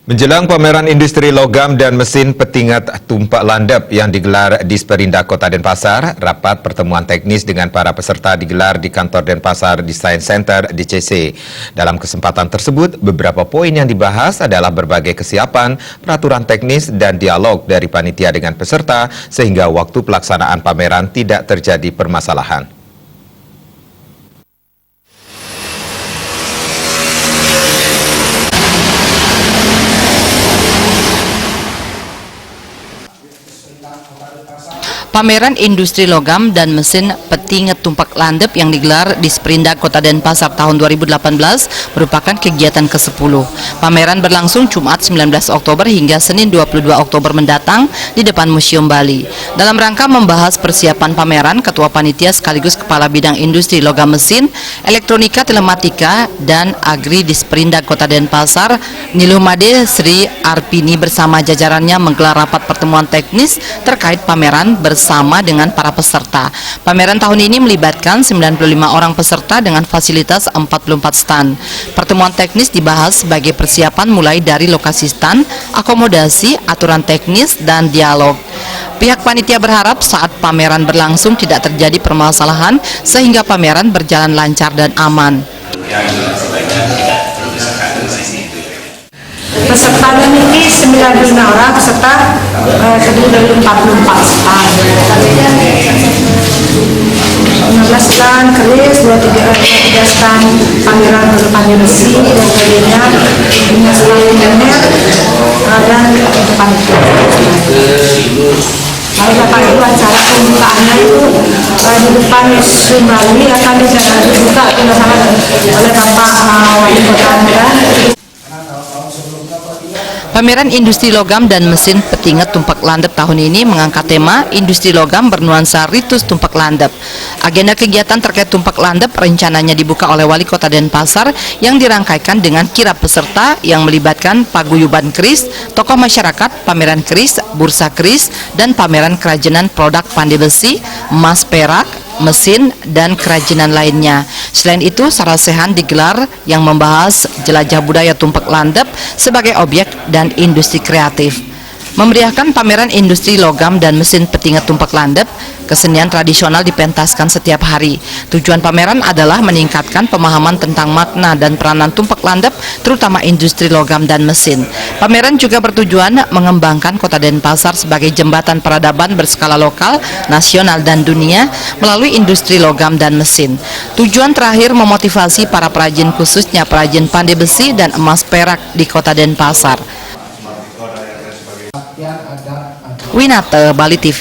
Menjelang pameran industri logam dan mesin petingat tumpak landep yang digelar di Sperindak Kota Denpasar, rapat pertemuan teknis dengan para peserta digelar di kantor Denpasar Design Center DCC. Dalam kesempatan tersebut, beberapa poin yang dibahas adalah berbagai kesiapan, peraturan teknis, dan dialog dari panitia dengan peserta sehingga waktu pelaksanaan pameran tidak terjadi permasalahan. Pameran Industri Logam dan Mesin Petingat Tumpak Landep yang digelar di Sperindak Kota Denpasar tahun 2018 merupakan kegiatan ke-10. Pameran berlangsung Jumat 19 Oktober hingga Senin 22 Oktober mendatang di depan Museum Bali. Dalam rangka membahas persiapan pameran, Ketua Panitia sekaligus Kepala Bidang Industri Logam Mesin, Elektronika, Telematika, dan Agri di Sperindak Kota Denpasar, Nilumade Sri Arpini bersama jajarannya menggelar rapat pertemuan teknis terkait pameran bersama dengan para peserta. Pameran tahun ini melibatkan 95 orang peserta dengan fasilitas 44 stand. Pertemuan teknis dibahas sebagai persiapan mulai dari lokasi stand, akomodasi, aturan teknis, dan dialog. Pihak panitia berharap saat pameran berlangsung tidak terjadi permasalahan sehingga pameran berjalan lancar dan aman. Pesertanya ini 95 orang peserta, terdiri dari 44 stand, 15 stand keris, 23 stand pameran berdepannya besi dan sebagainya, 5 stand internet dan depan itu. Lalu dapat itu acara pembukaannya itu di depan Museum Bali akan dibuka oleh Bapak Wali Kota Medan. Pameran Industri Logam dan Mesin Petingat Tumpak Landep tahun ini mengangkat tema Industri Logam bernuansa ritus tumpak landep. Agenda kegiatan terkait tumpak landep rencananya dibuka oleh Wali Kota Denpasar yang dirangkaikan dengan kirap peserta yang melibatkan paguyuban keris, tokoh masyarakat, pameran keris, bursa keris, dan pameran kerajinan produk pandai besi, emas perak, mesin, dan kerajinan lainnya. Selain itu, sarasehan digelar yang membahas jelajah budaya tumpak landep sebagai objek dan industri kreatif. Memeriahkan pameran industri logam dan mesin petingat tumpak landep, kesenian tradisional dipentaskan setiap hari. Tujuan pameran adalah meningkatkan pemahaman tentang makna dan peranan tumpak landep, terutama industri logam dan mesin. Pameran juga bertujuan mengembangkan Kota Denpasar sebagai jembatan peradaban berskala lokal, nasional, dan dunia melalui industri logam dan mesin. Tujuan terakhir memotivasi para perajin, khususnya perajin pandai besi dan emas perak di Kota Denpasar. Winata, Bali TV.